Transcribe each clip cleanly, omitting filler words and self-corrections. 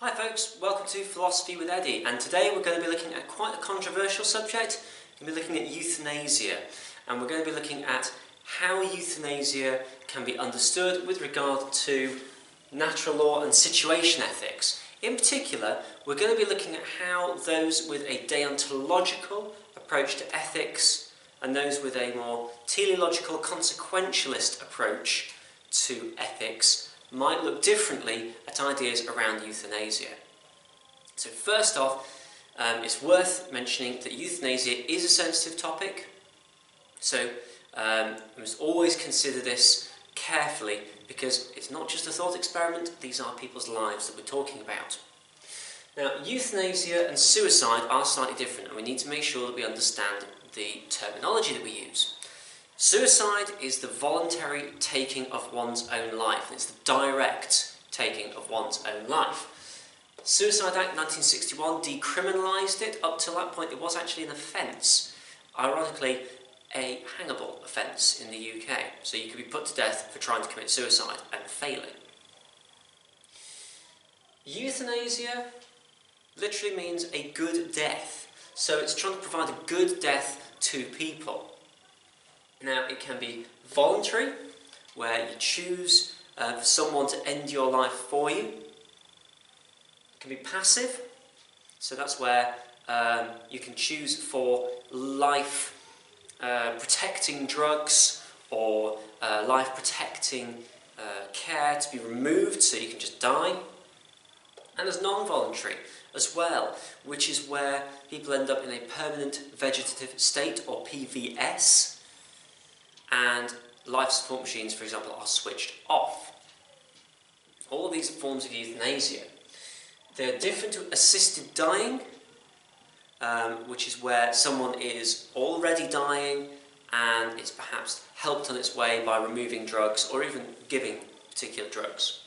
Hi folks, welcome to Philosophy with Eddie, and today we're going to be looking at quite a controversial subject. We're going to be looking at euthanasia, and we're going to be looking at how euthanasia can be understood with regard to natural law and situation ethics. In particular, we're going to be looking at how those with a deontological approach to ethics and those with a more teleological consequentialist approach to ethics might look differently at ideas around euthanasia. So first off, it's worth mentioning that euthanasia is a sensitive topic, so we must always consider this carefully because it's not just a thought experiment, these are people's lives that we're talking about. Now, euthanasia and suicide are slightly different, and we need to make sure that we understand the terminology that we use. Suicide is the voluntary taking of one's own life, and it's the direct taking of one's own life. Suicide Act 1961 decriminalised it. Up till that point it was actually an offence, ironically a hangable offence in the UK, so you could be put to death for trying to commit suicide and failing. Euthanasia literally means a good death, so it's trying to provide a good death to people. Now, it can be voluntary, where you choose for someone to end your life for you. It can be passive, so that's where you can choose for life-protecting drugs or life-protecting care to be removed so you can just die. And there's non-voluntary as well, which is where people end up in a permanent vegetative state, or PVS, and life support machines, for example, are switched off. All of these are forms of euthanasia. They're different to assisted dying, which is where someone is already dying and it's perhaps helped on its way by removing drugs or even giving particular drugs.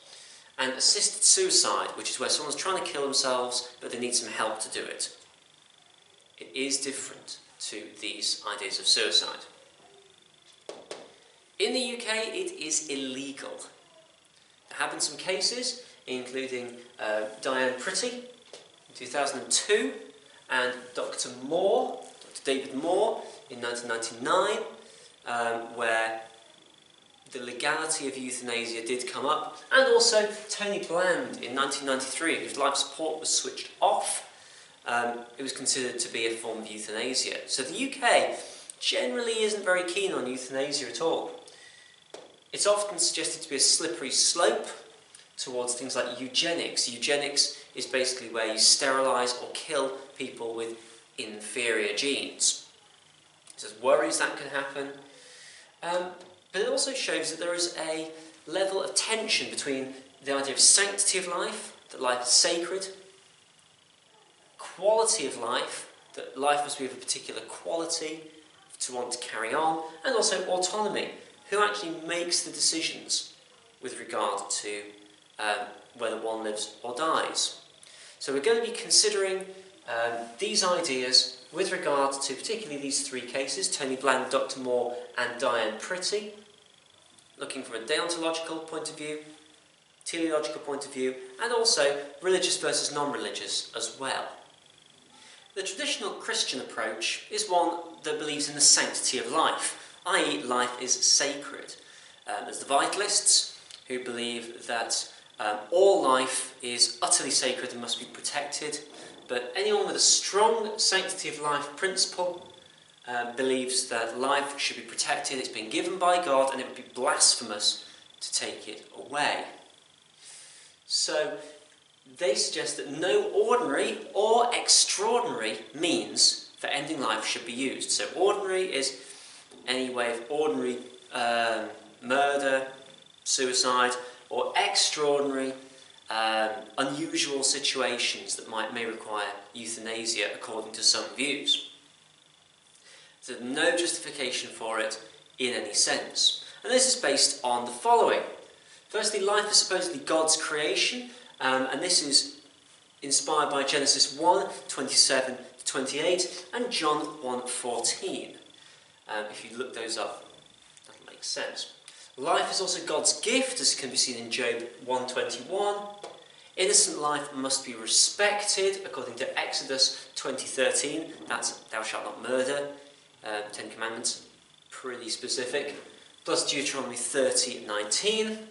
And assisted suicide, which is where someone's trying to kill themselves but they need some help to do it. It is different to these ideas of suicide. In the UK, it is illegal. There have been some cases, including Diane Pretty in 2002, and Dr. David Moore in 1999, where the legality of euthanasia did come up, and also Tony Bland in 1993, whose life support was switched off. It was considered to be a form of euthanasia. So the UK generally isn't very keen on euthanasia at all. It's often suggested to be a slippery slope towards things like eugenics. Eugenics is basically where you sterilise or kill people with inferior genes. So there's worries that can happen. But it also shows that there is a level of tension between the idea of sanctity of life, that life is sacred, quality of life, that life must be of a particular quality to want to carry on, and also autonomy. Who actually makes the decisions with regard to whether one lives or dies? So we're going to be considering these ideas with regard to particularly these three cases, Tony Bland, Dr. Moore and Diane Pretty, looking from a deontological point of view, teleological point of view, and also religious versus non-religious as well. The traditional Christian approach is one that believes in the sanctity of life, i.e. life is sacred. There's the vitalists, who believe that all life is utterly sacred and must be protected, but anyone with a strong sanctity of life principle believes that life should be protected, it's been given by God, and it would be blasphemous to take it away. So they suggest that no ordinary or extraordinary means for ending life should be used. So ordinary is any way of ordinary murder, suicide, or extraordinary, unusual situations that may require euthanasia according to some views. There's no justification for it in any sense. And this is based on the following. Firstly, life is supposedly God's creation, and this is inspired by Genesis 1:27-28 and John 1:14. If you look those up, that'll make sense. Life is also God's gift, as can be seen in Job 1:21. Innocent life must be respected, according to Exodus 20:13. That's thou shalt not murder, 10 Commandments, pretty specific. Plus Deuteronomy 30:19.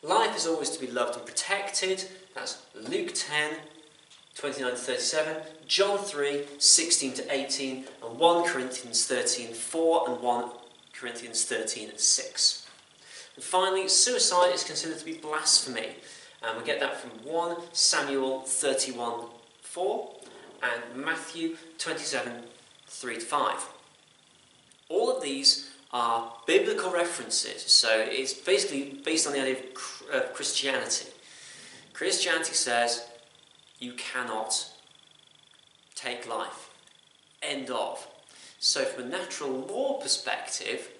Life is always to be loved and protected. That's Luke 10:29-37, John 3:16-18, and 1 Corinthians 13:4 and 1 Corinthians 13:6. And finally, suicide is considered to be blasphemy. And we get that from 1 Samuel 31:4 and Matthew 27:3-5. All of these are biblical references, so it's basically based on the idea of Christianity. Christianity says you cannot take life. End of. So from a natural law perspective,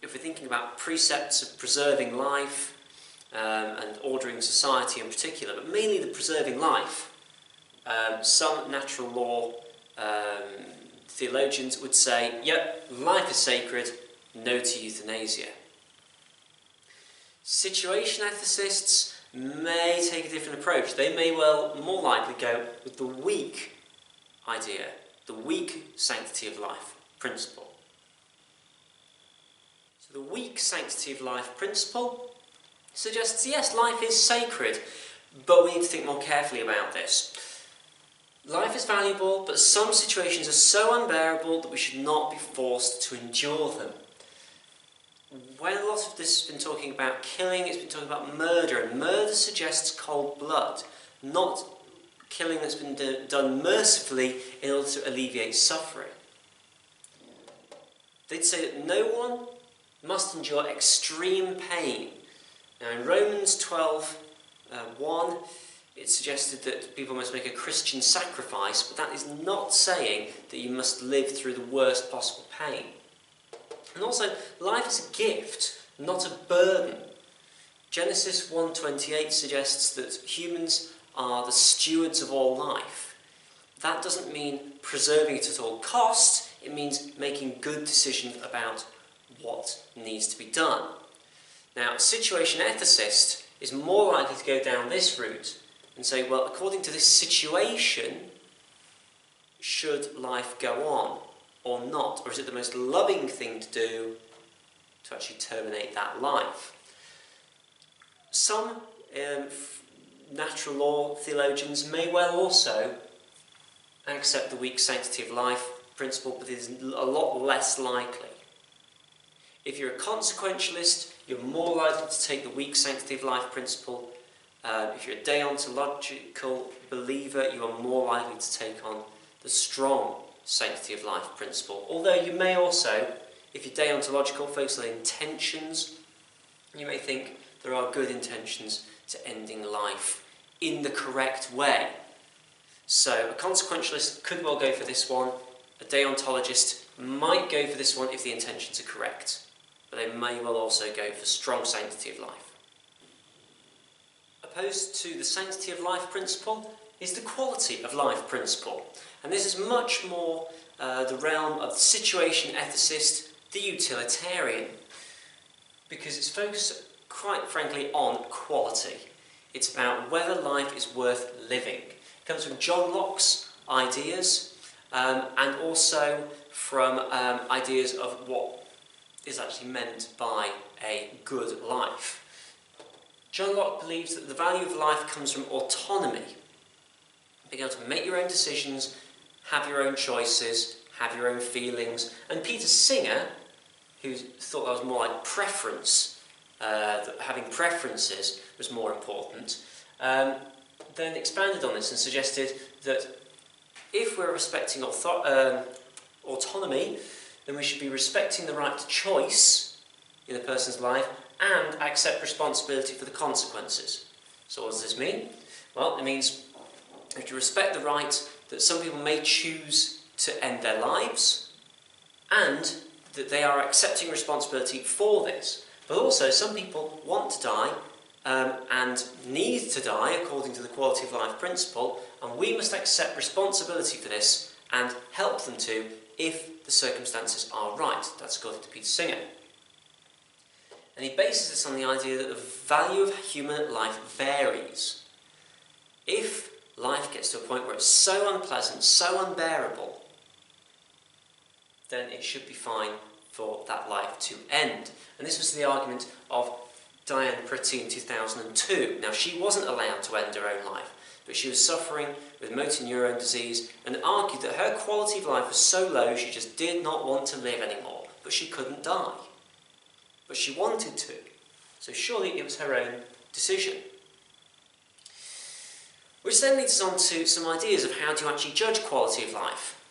if we're thinking about precepts of preserving life and ordering society in particular, but mainly the preserving life, some natural law theologians would say, yep, life is sacred, no to euthanasia. Situation ethicists may take a different approach. They may well more likely go with the weak idea, the weak sanctity of life principle. So the weak sanctity of life principle suggests, yes, life is sacred, but we need to think more carefully about this. Life is valuable, but some situations are so unbearable that we should not be forced to endure them. When a lot of this has been talking about killing, it's been talking about murder, and murder suggests cold blood, not killing that's been done mercifully in order to alleviate suffering. They'd say that no one must endure extreme pain. Now in Romans 12:1, it suggested that people must make a Christian sacrifice, but that is not saying that you must live through the worst possible pain. And also, life is a gift, not a burden. Genesis 1:28 suggests that humans are the stewards of all life. That doesn't mean preserving it at all costs, it means making good decisions about what needs to be done. Now, a situation ethicist is more likely to go down this route and say, well, according to this situation, should life go on or not? Or is it the most loving thing to do to actually terminate that life? Some natural law theologians may well also accept the weak sanctity of life principle, but it is a lot less likely. If you're a consequentialist, you're more likely to take the weak sanctity of life principle. If you're a deontological believer, you are more likely to take on the strong sanctity of life principle. Although you may also, if you're deontological, focus on intentions, you may think there are good intentions to ending life in the correct way. So a consequentialist could well go for this one. A deontologist might go for this one if the intentions are correct. But they may well also go for strong sanctity of life. Opposed to the sanctity of life principle is the quality of life principle. And this is much more the realm of the situation ethicist, the utilitarian, because it's focused, quite frankly, on quality. It's about whether life is worth living. It comes from John Locke's ideas and also from ideas of what is actually meant by a good life. John Locke believes that the value of life comes from autonomy. Being able to make your own decisions, have your own choices, have your own feelings. And Peter Singer, who thought that was more like preference, that having preferences was more important, then expanded on this and suggested that if we're respecting autonomy, then we should be respecting the right to choice in a person's life and accept responsibility for the consequences. So what does this mean? Well, it means we have to respect the right that some people may choose to end their lives and that they are accepting responsibility for this. But also, some people want to die and need to die according to the quality of life principle, and we must accept responsibility for this and help them to if the circumstances are right. That's according to Peter Singer. And he bases this on the idea that the value of human life varies. If life gets to a point where it's so unpleasant, so unbearable, then it should be fine for that life to end. And this was the argument of Diane Pretty in 2002. Now, she wasn't allowed to end her own life, but she was suffering with motor neurone disease and argued that her quality of life was so low she just did not want to live anymore, but she couldn't die. But she wanted to, so surely it was her own decision. Which then leads us on to some ideas of how do you actually judge quality of life.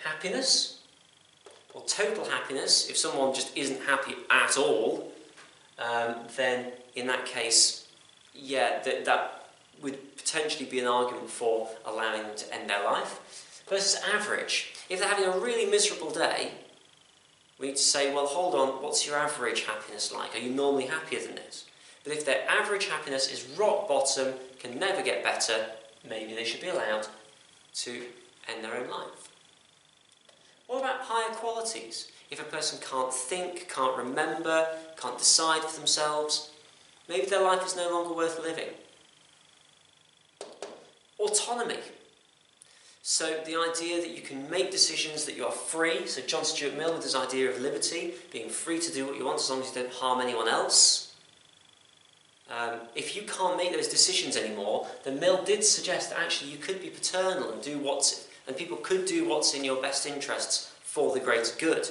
Happiness, or total happiness. If someone just isn't happy at all, then in that case, yeah, that would potentially be an argument for allowing them to end their life. Versus average. If they're having a really miserable day, we need to say, well, hold on, what's your average happiness like? Are you normally happier than this? But if their average happiness is rock bottom, can never get better, maybe they should be allowed to end their own life. What about higher qualities? If a person can't think, can't remember, can't decide for themselves, maybe their life is no longer worth living. Autonomy. So the idea that you can make decisions, that you are free. So John Stuart Mill with his idea of liberty, being free to do what you want as long as you don't harm anyone else. If you can't make those decisions anymore, then Mill did suggest that actually you could be paternal and people could do what's in your best interests for the greater good,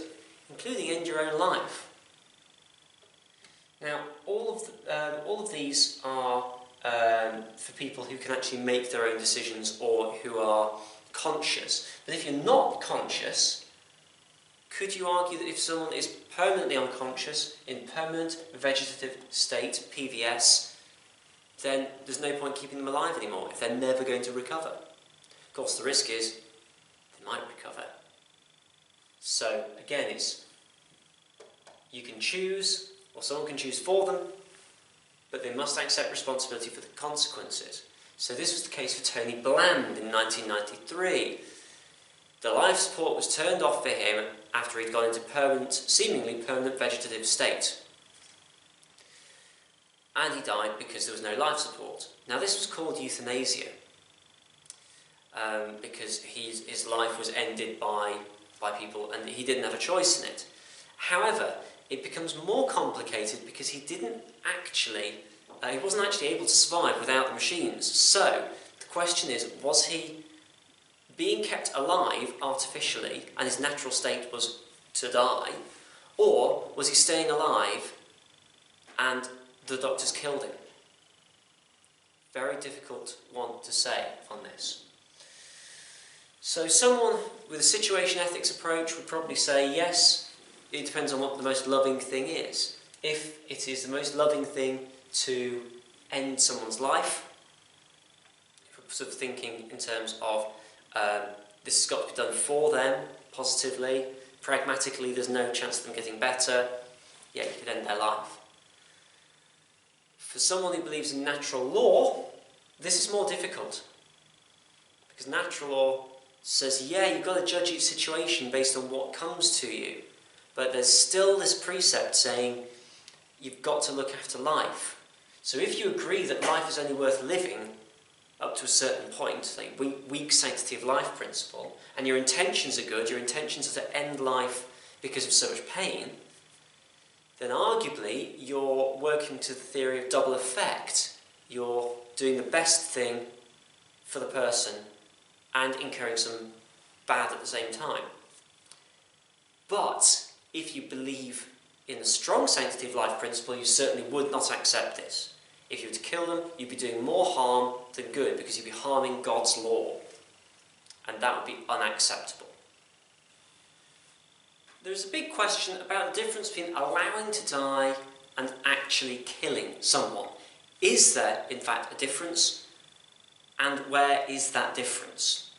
including end your own life. Now, all of these are for people who can actually make their own decisions or who are conscious. But if you're not conscious, could you argue that if someone is permanently unconscious, in permanent vegetative state, PVS, then there's no point keeping them alive anymore if they're never going to recover? Of course, the risk is they might recover. So again, you can choose, or someone can choose for them, but they must accept responsibility for the consequences. So this was the case for Tony Bland in 1993. The life support was turned off for him after he'd gone into seemingly permanent vegetative state. And he died because there was no life support. Now this was called euthanasia, because his life was ended by people and he didn't have a choice in it. However, it becomes more complicated because he wasn't actually able to survive without the machines. So the question is, was he being kept alive artificially and his natural state was to die, or was he staying alive and the doctors killed him? Very difficult one to say on this. So someone with a situation ethics approach would probably say, yes, it depends on what the most loving thing is. If it is the most loving thing to end someone's life, if we're sort of thinking in terms of this has got to be done for them, positively, pragmatically, there's no chance of them getting better, yeah, you could end their life. For someone who believes in natural law, this is more difficult. Because natural law says, yeah, you've got to judge each situation based on what comes to you. But there's still this precept saying you've got to look after life. So if you agree that life is only worth living up to a certain point, like weak sanctity of life principle, and your intentions are good, your intentions are to end life because of so much pain, then arguably you're working to the theory of double effect. You're doing the best thing for the person and incurring some bad at the same time. But if you believe in the strong sanctity of life principle, you certainly would not accept this. If you were to kill them, you'd be doing more harm than good because you'd be harming God's law. And that would be unacceptable. There's a big question about the difference between allowing to die and actually killing someone. Is there, in fact, a difference? And where is that difference?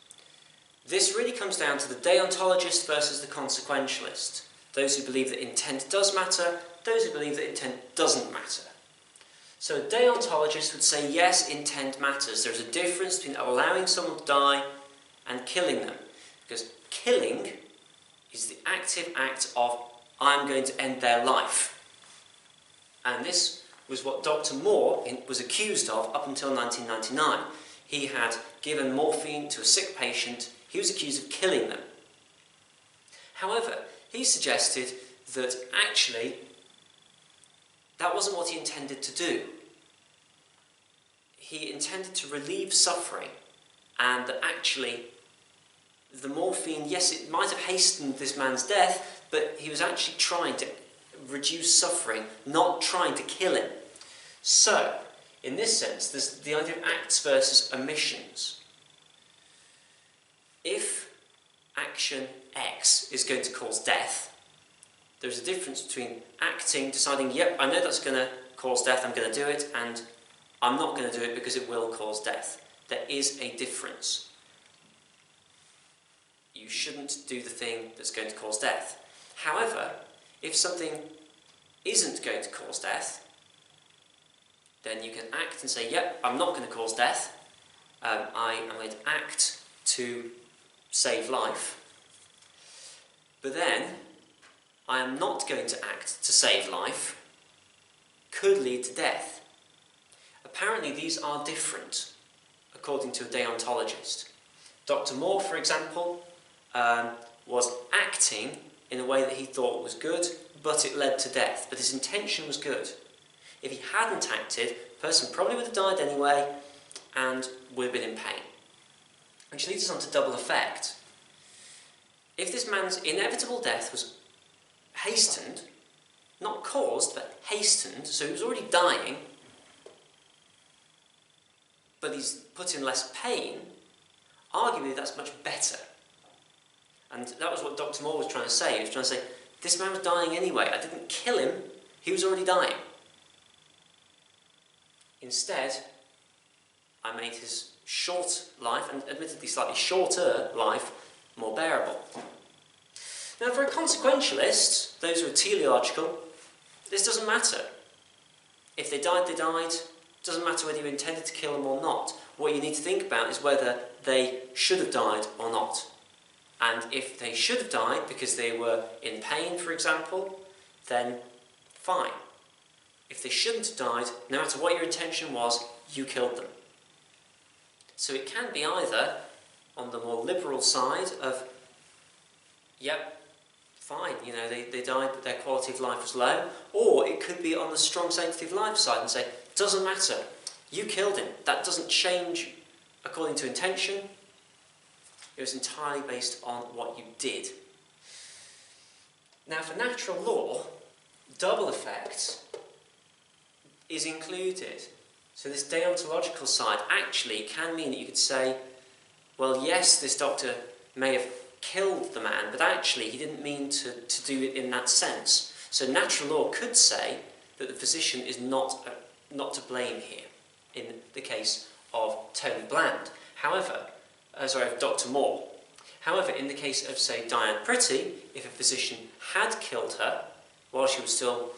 This really comes down to the deontologist versus the consequentialist. Those who believe that intent does matter, those who believe that intent doesn't matter. So a deontologist would say, yes, intent matters. There's a difference between allowing someone to die and killing them. Because killing is the active act of, I'm going to end their life. And this was what Dr. Moore was accused of up until 1999. He had given morphine to a sick patient. He was accused of killing them. However, he suggested that actually that wasn't what he intended to do. He intended to relieve suffering, and that actually the morphine, yes, it might have hastened this man's death, but he was actually trying to reduce suffering, not trying to kill him. So, in this sense, there's the idea of acts versus omissions. If action X is going to cause death, there's a difference between acting, deciding, yep, I know that's going to cause death, I'm going to do it, and I'm not going to do it because it will cause death. There is a difference. You shouldn't do the thing that's going to cause death. However, if something isn't going to cause death, then you can act and say, yep, I'm not going to cause death. I am going to act to save life. But then, I am not going to act to save life. Could lead to death. Apparently these are different, according to a deontologist. Dr. Moore, for example, was acting in a way that he thought was good, but it led to death. But his intention was good. If he hadn't acted, the person probably would have died anyway and would have been in pain. Which leads us on to double effect. If this man's inevitable death was hastened, not caused, but hastened, so he was already dying, but he's put in less pain, arguably that's much better. And that was what Dr. Moore was trying to say. He was trying to say, this man was dying anyway. I didn't kill him. He was already dying. Instead, I made his short life, and admittedly slightly shorter life, more bearable. Now, for a consequentialist, those who are teleological, this doesn't matter. If they died, they died. It doesn't matter whether you intended to kill them or not. What you need to think about is whether they should have died or not. And if they should have died because they were in pain, for example, then fine. If they shouldn't have died, no matter what your intention was, you killed them. So it can be either on the more liberal side of, yep, fine, you know, they died but their quality of life was low, or it could be on the strong sanctity of life side and say, doesn't matter, you killed him, that doesn't change according to intention, it was entirely based on what you did. Now for natural law, double effect is included. So this deontological side actually can mean that you could say, well, yes, this doctor may have killed the man, but actually he didn't mean to do it in that sense. So natural law could say that the physician is not to blame here, in the case of Tony Bland. However, of Dr. Moore. However, in the case of, say, Diane Pretty, if a physician had killed her while she was still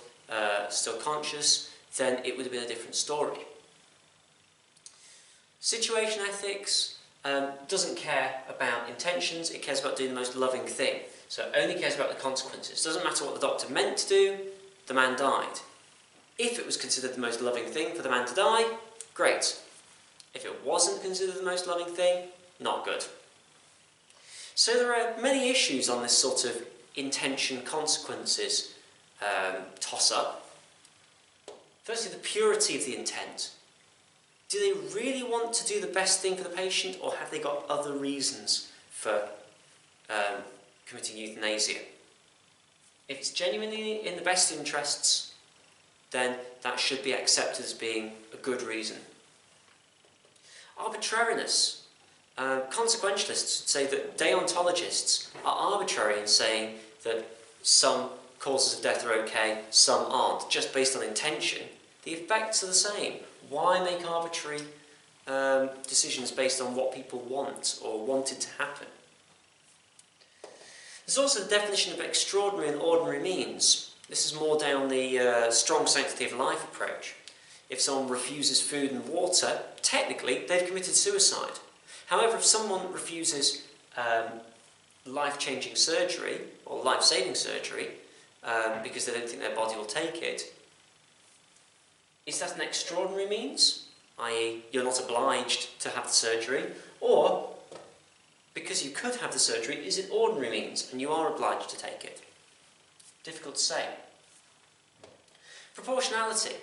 conscious, then it would have been a different story. Situation ethics doesn't care about intentions, it cares about doing the most loving thing. So it only cares about the consequences. It doesn't matter what the doctor meant to do, the man died. If it was considered the most loving thing for the man to die, great. If it wasn't considered the most loving thing, not good. So there are many issues on this sort of intention consequences toss-up. Firstly, the purity of the intent. Do they really want to do the best thing for the patient, or have they got other reasons for committing euthanasia? If it's genuinely in the best interests, then that should be accepted as being a good reason. Arbitrariness. Consequentialists say that deontologists are arbitrary in saying that some causes of death are okay, some aren't, just based on intention. The effects are the same. Why make arbitrary decisions based on what people want or wanted to happen? There's also the definition of extraordinary and ordinary means. This is more down the strong sanctity of life approach. If someone refuses food and water, technically they've committed suicide. However, if someone refuses life-changing surgery or life-saving surgery because they don't think their body will take it, is that an extraordinary means, i.e. you're not obliged to have the surgery, or because you could have the surgery, is it ordinary means and you are obliged to take it? Difficult to say. Proportionality.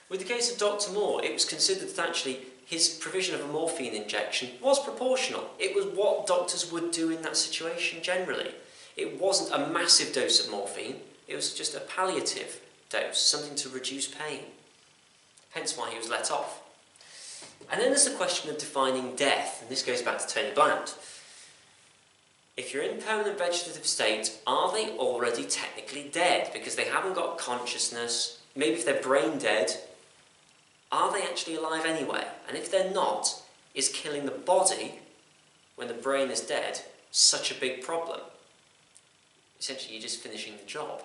With the case of Dr. Moore, it was considered that actually his provision of a morphine injection was proportional. It was what doctors would do in that situation generally. It wasn't a massive dose of morphine, it was just a palliative dose, something to reduce pain. Hence why he was let off. And then there's the question of defining death, and this goes back to Tony Bland. If you're in permanent vegetative state, are they already technically dead? Because they haven't got consciousness, maybe if they're brain dead, are they actually alive anyway? And if they're not, is killing the body when the brain is dead such a big problem? Essentially, you're just finishing the job,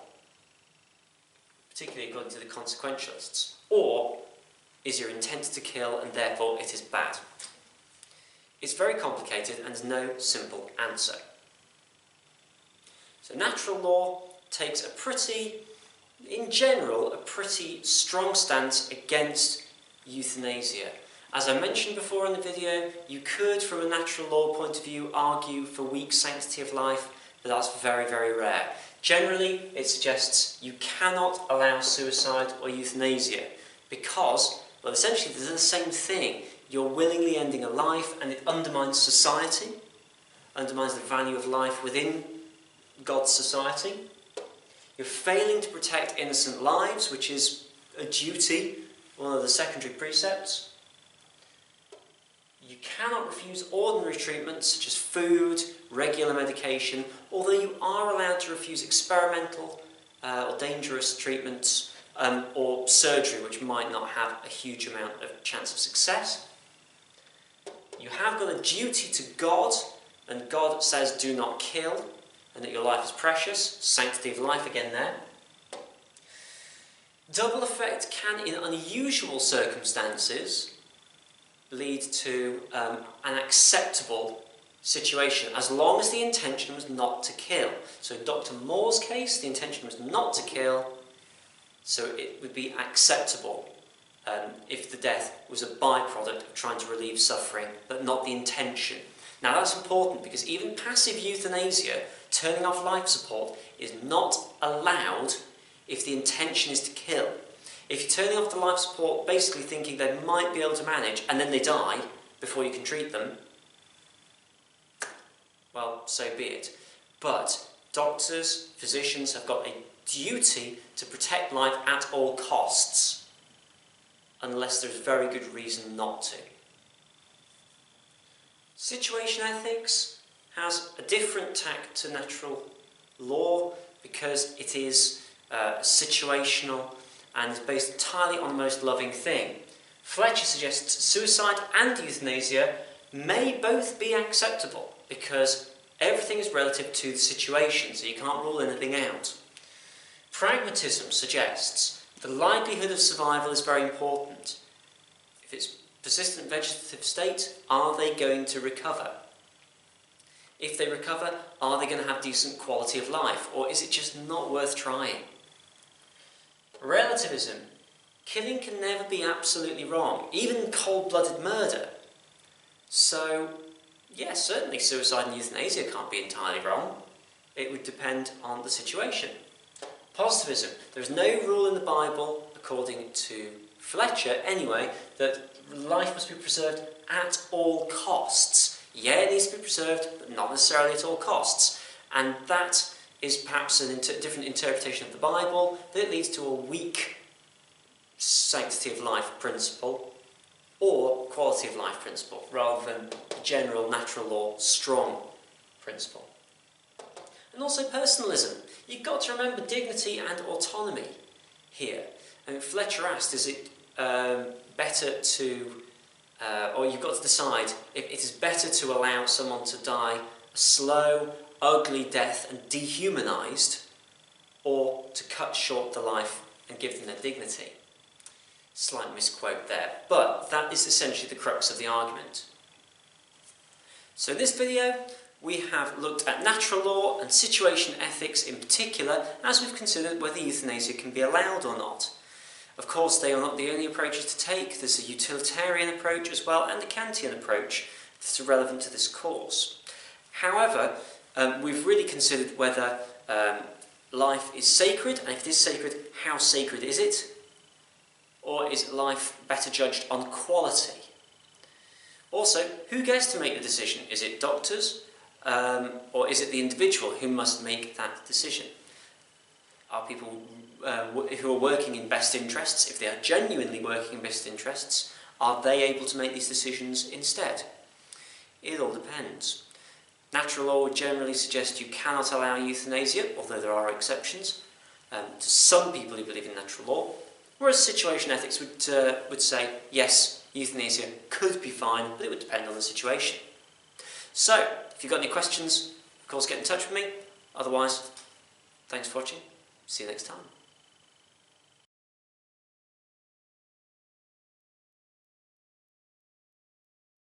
particularly according to the consequentialists. Or is your intent to kill and therefore it is bad? It's very complicated and there's no simple answer. So natural law takes in general, a pretty strong stance against euthanasia. As I mentioned before in the video, you could, from a natural law point of view, argue for weak sanctity of life, but that's very, very rare. Generally, it suggests you cannot allow suicide or euthanasia because, well, essentially they're the same thing. You're willingly ending a life and it undermines society, undermines the value of life within God's society. You're failing to protect innocent lives, which is a duty, one of the secondary precepts. You cannot refuse ordinary treatments such as food, regular medication, although you are allowed to refuse experimental or dangerous treatments or surgery which might not have a huge amount of chance of success. You have got a duty to God, and God says do not kill, and that your life is precious, sanctity of life again there. Double effect can, in unusual circumstances, lead to an acceptable situation, as long as the intention was not to kill. So in Dr. Moore's case, the intention was not to kill, so it would be acceptable if the death was a byproduct of trying to relieve suffering, but not the intention. Now that's important because even passive euthanasia, turning off life support, is not allowed if the intention is to kill. If you're turning off the life support basically thinking they might be able to manage and then they die before you can treat them, well, so be it. But doctors, physicians have got a duty to protect life at all costs, unless there's very good reason not to. Situation ethics has a different tack to natural law because it is situational and is based entirely on the most loving thing. Fletcher suggests suicide and euthanasia may both be acceptable because everything is relative to the situation, so you can't rule anything out. Pragmatism suggests the likelihood of survival is very important. If it's persistent vegetative state, are they going to recover? If they recover, are they going to have decent quality of life, or is it just not worth trying? Relativism. Killing can never be absolutely wrong, even cold-blooded murder. So, yes, certainly suicide and euthanasia can't be entirely wrong. It would depend on the situation. Positivism. There's no rule in the Bible, according to Fletcher anyway, that life must be preserved at all costs. Yeah, it needs to be preserved, but not necessarily at all costs. And that is perhaps a different interpretation of the Bible, that it leads to a weak sanctity of life principle or quality of life principle, rather than general natural law strong principle. And also personalism. You've got to remember dignity and autonomy here. And Fletcher asked, is it better to, or you've got to decide if it is better to allow someone to die a slow, ugly death and dehumanised, or to cut short the life and give them their dignity. Slight misquote there, but that is essentially the crux of the argument. So in this video, we have looked at natural law and situation ethics in particular, as we've considered whether euthanasia can be allowed or not. Of course, they are not the only approaches to take. There's a utilitarian approach as well, and a Kantian approach that's relevant to this course. However, we've really considered whether life is sacred, and if it is sacred, how sacred is it? Or is life better judged on quality? Also, who gets to make the decision? Is it doctors, or is it the individual who must make that decision? Are people who are working in best interests, if they are genuinely working in best interests, are they able to make these decisions instead? It all depends. Natural law would generally suggest you cannot allow euthanasia, although there are exceptions, to some people who believe in natural law, whereas situation ethics would say, yes, euthanasia could be fine, but it would depend on the situation. So, if you've got any questions, of course get in touch with me. Otherwise, thanks for watching. See you next time.